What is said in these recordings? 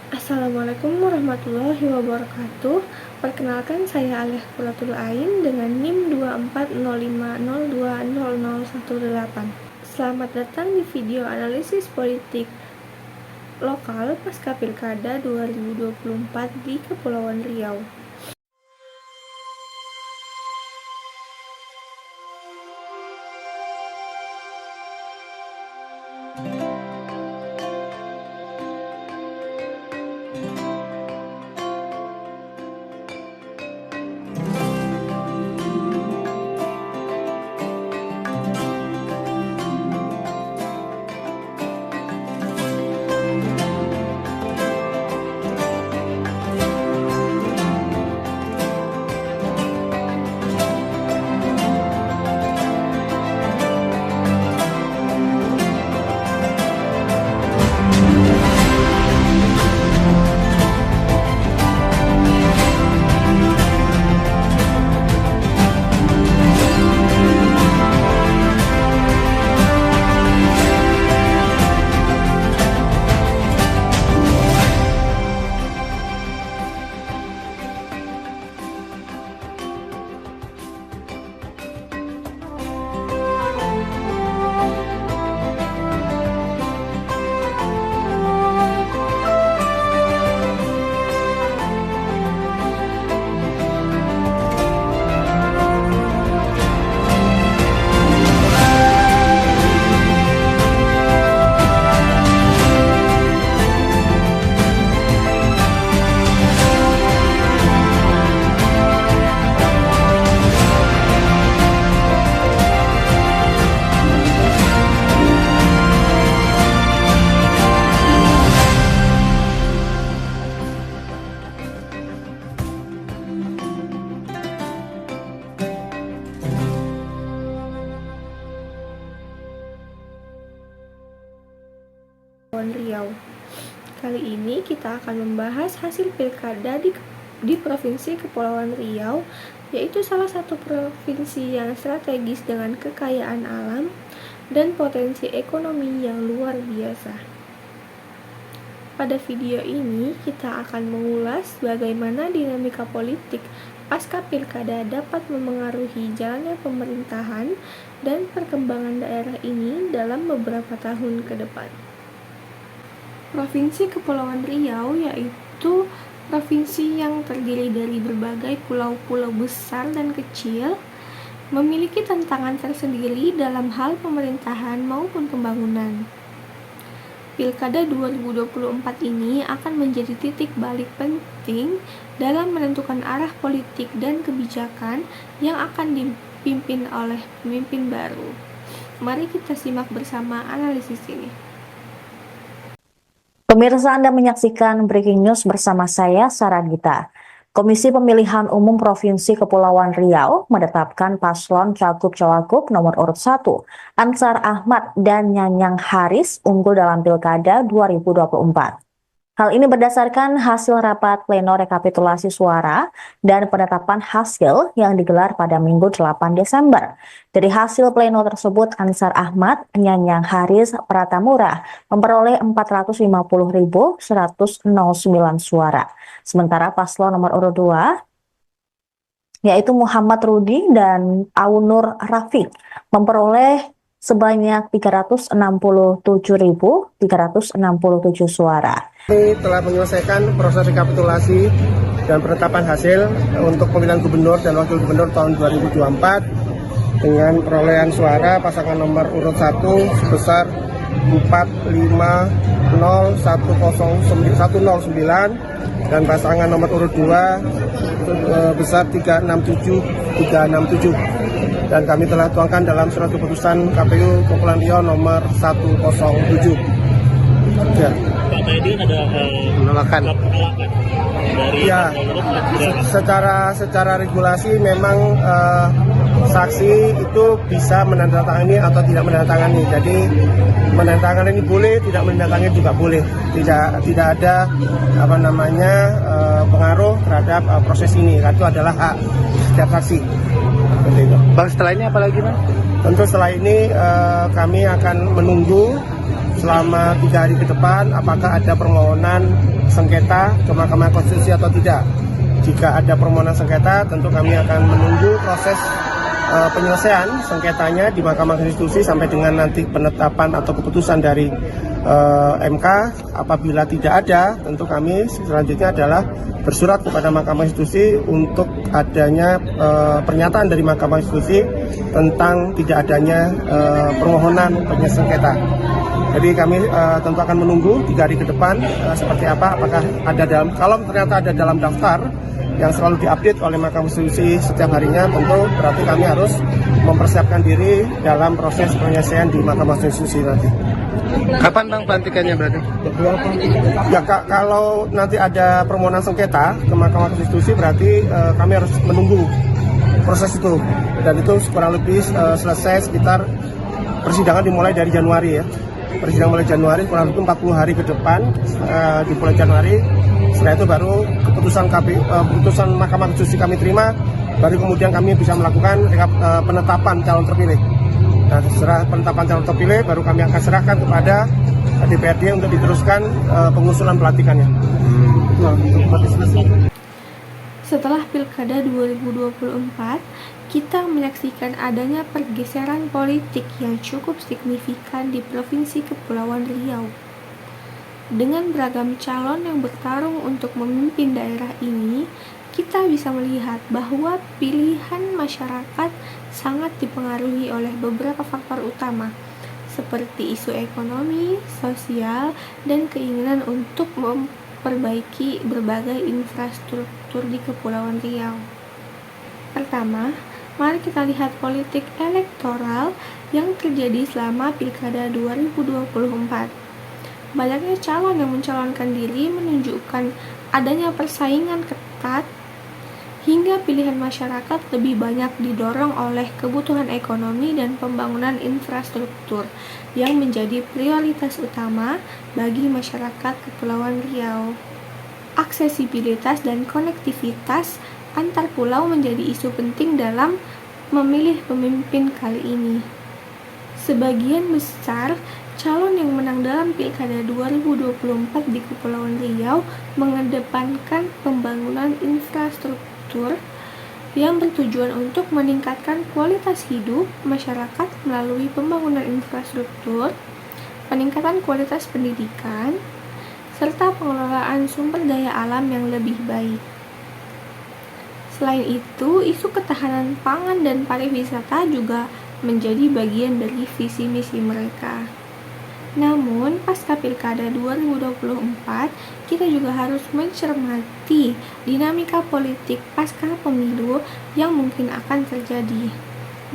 Assalamualaikum warahmatullahi wabarakatuh. Perkenalkan, saya Alih Quratul Ain dengan NIM 2405020018. Selamat datang di video analisis politik lokal pasca Pilkada 2024 di Kepulauan Riau. Riau. Kali ini kita akan membahas hasil pilkada di Provinsi Kepulauan Riau, yaitu salah satu provinsi yang strategis dengan kekayaan alam dan potensi ekonomi yang luar biasa. Pada video ini kita akan mengulas bagaimana dinamika politik pasca pilkada dapat memengaruhi jalannya pemerintahan dan perkembangan daerah ini dalam beberapa tahun ke depan. Provinsi Kepulauan Riau yaitu provinsi yang terdiri dari berbagai pulau-pulau besar dan kecil, memiliki tantangan tersendiri dalam hal pemerintahan maupun pembangunan. Pilkada 2024 ini akan menjadi titik balik penting dalam menentukan arah politik dan kebijakan yang akan dipimpin oleh pemimpin baru. Mari kita simak bersama analisis ini. Pemirsa, Anda menyaksikan Breaking News bersama saya, Sarah Gita. Komisi Pemilihan Umum Provinsi Kepulauan Riau menetapkan paslon Cagup-Cawagup nomor urut 1, Ansar Ahmad dan Nyanyang Haris unggul dalam Pilkada 2024. Hal ini berdasarkan hasil rapat pleno rekapitulasi suara dan penetapan hasil yang digelar pada Minggu 8 Desember. Dari hasil pleno tersebut, Ansar Ahmad, Nyanyang Haris Pratamura memperoleh 450.109 suara. Sementara paslon nomor urut 2, yaitu Muhammad Rudi dan Aunur Rafiq, memperoleh sebanyak 367.367 suara. Kami telah menyelesaikan proses rekapitulasi dan penetapan hasil untuk pemilihan gubernur dan wakil gubernur tahun 2024 dengan perolehan suara pasangan nomor urut 1 sebesar 450.109 dan pasangan nomor urut 2 besar 367. Dan kami telah tuangkan dalam surat keputusan KPU Kepulauan Riau nomor 107. Ya. Pak tadi ada penolakan dari ya, secara regulasi memang saksi itu bisa menandatangani atau tidak menandatangani. Jadi menandatangani ini boleh, tidak menandatangani juga boleh. Tidak ada pengaruh terhadap proses ini. Itu adalah hak setiap saksi. Bang, setelah ini apa lagi, Bang? Tentu setelah ini kami akan menunggu selama 3 hari ke depan apakah ada permohonan sengketa ke Mahkamah Konstitusi atau tidak. Jika ada permohonan sengketa, tentu kami akan menunggu proses penyelesaian sengketanya di Mahkamah Konstitusi sampai dengan nanti penetapan atau keputusan dari MK. Apabila tidak ada, tentu kami selanjutnya adalah bersurat kepada Mahkamah Konstitusi untuk adanya pernyataan dari Mahkamah Konstitusi tentang tidak adanya permohonan penyelesaian. Jadi kami tentu akan menunggu 3 hari ke depan seperti apa, apakah ada kalau ternyata ada dalam daftar yang selalu diupdate oleh Mahkamah Konstitusi setiap harinya, tentu berarti kami harus mempersiapkan diri dalam proses penyelesaian di Mahkamah Konstitusi nanti. Kapan Bang pelantikannya berarti? Ya kalau nanti ada permohonan sengketa ke Mahkamah Konstitusi berarti kami harus menunggu proses itu, dan itu kurang lebih selesai sekitar persidangan dimulai dari Januari ya. Persidangan mulai Januari kurang lebih 40 hari ke depan di bulan Januari. Setelah itu baru keputusan Mahkamah Konstitusi kami terima, baru kemudian kami bisa melakukan penetapan calon terpilih. Nah, setelah penetapan calon terpilih, baru kami akan serahkan kepada DPRD untuk diteruskan pengusulan pelantikannya. Setelah Pilkada 2024, kita menyaksikan adanya pergeseran politik yang cukup signifikan di Provinsi Kepulauan Riau. Dengan beragam calon yang bertarung untuk memimpin daerah ini, kita bisa melihat bahwa pilihan masyarakat sangat dipengaruhi oleh beberapa faktor utama, seperti isu ekonomi, sosial, dan keinginan untuk memperbaiki berbagai infrastruktur di Kepulauan Riau. Pertama, mari kita lihat politik elektoral yang terjadi selama Pilkada 2024. Banyaknya calon yang mencalonkan diri menunjukkan adanya persaingan ketat, hingga pilihan masyarakat lebih banyak didorong oleh kebutuhan ekonomi dan pembangunan infrastruktur yang menjadi prioritas utama bagi masyarakat Kepulauan Riau. Aksesibilitas dan konektivitas antar pulau menjadi isu penting dalam memilih pemimpin kali ini. Sebagian besar calon yang menang dalam Pilkada 2024 di Kepulauan Riau mengedepankan pembangunan infrastruktur yang bertujuan untuk meningkatkan kualitas hidup masyarakat melalui pembangunan infrastruktur, peningkatan kualitas pendidikan, serta pengelolaan sumber daya alam yang lebih baik. Selain itu, isu ketahanan pangan dan pariwisata juga menjadi bagian dari visi misi mereka. Namun, pasca Pilkada 2024, kita juga harus mencermati dinamika politik pasca pemilu yang mungkin akan terjadi.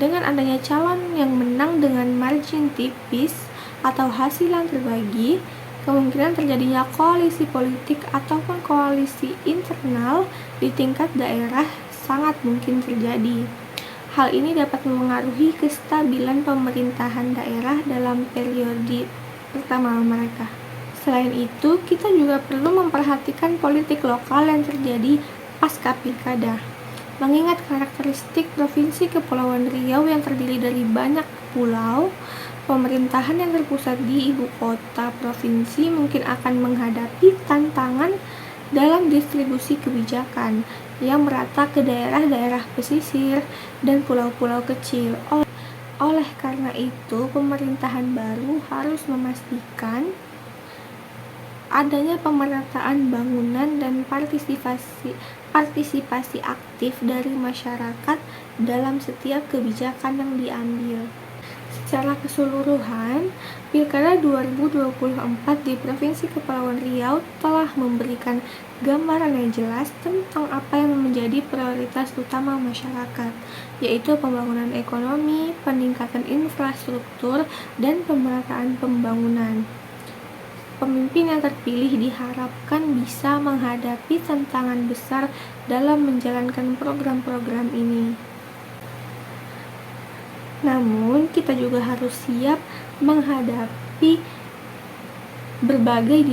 Dengan adanya calon yang menang dengan margin tipis atau hasil yang terbagi, kemungkinan terjadinya koalisi politik ataupun koalisi internal di tingkat daerah sangat mungkin terjadi. Hal ini dapat mempengaruhi kestabilan pemerintahan daerah dalam periode pertama mereka. Selain itu, kita juga perlu memperhatikan politik lokal yang terjadi pasca Pilkada. Mengingat karakteristik Provinsi Kepulauan Riau yang terdiri dari banyak pulau, pemerintahan yang terpusat di ibu kota provinsi mungkin akan menghadapi tantangan dalam distribusi kebijakan yang merata ke daerah-daerah pesisir dan pulau-pulau kecil. Oleh karena itu, pemerintahan baru harus memastikan adanya pemerataan bangunan dan partisipasi aktif dari masyarakat dalam setiap kebijakan yang diambil. Secara keseluruhan, Pilkada 2024 di Provinsi Kepulauan Riau telah memberikan gambaran yang jelas tentang apa yang menjadi prioritas utama masyarakat, yaitu pembangunan ekonomi, peningkatan infrastruktur, dan pemerataan pembangunan. Pemimpin yang terpilih diharapkan bisa menghadapi tantangan besar dalam menjalankan program-program ini. Namun, kita juga harus siap menghadapi berbagai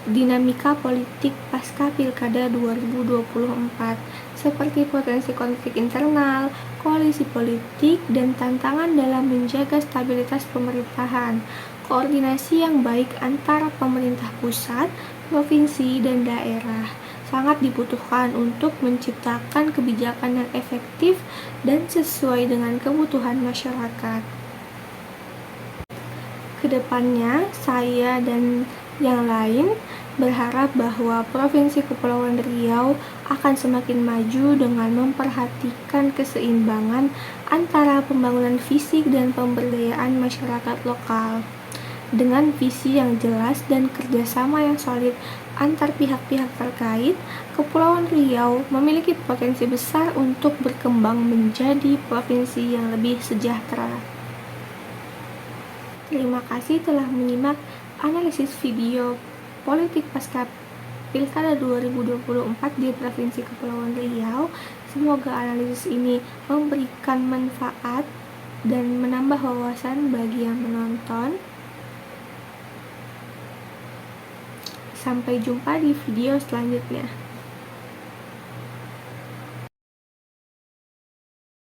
dinamika politik pasca Pilkada 2024, seperti potensi konflik internal, koalisi politik, dan tantangan dalam menjaga stabilitas pemerintahan. Koordinasi yang baik antara pemerintah pusat, provinsi, dan daerah sangat dibutuhkan untuk menciptakan kebijakan yang efektif dan sesuai dengan kebutuhan masyarakat. Kedepannya, saya dan yang lain berharap bahwa Provinsi Kepulauan Riau akan semakin maju dengan memperhatikan keseimbangan antara pembangunan fisik dan pemberdayaan masyarakat lokal. Dengan visi yang jelas dan kerjasama yang solid antar pihak-pihak terkait, Kepulauan Riau memiliki potensi besar untuk berkembang menjadi provinsi yang lebih sejahtera. Terima kasih telah menyimak analisis video politik pasca Pilkada 2024 di Provinsi Kepulauan Riau. Semoga analisis ini memberikan manfaat dan menambah wawasan bagi yang menonton. Sampai jumpa di video selanjutnya.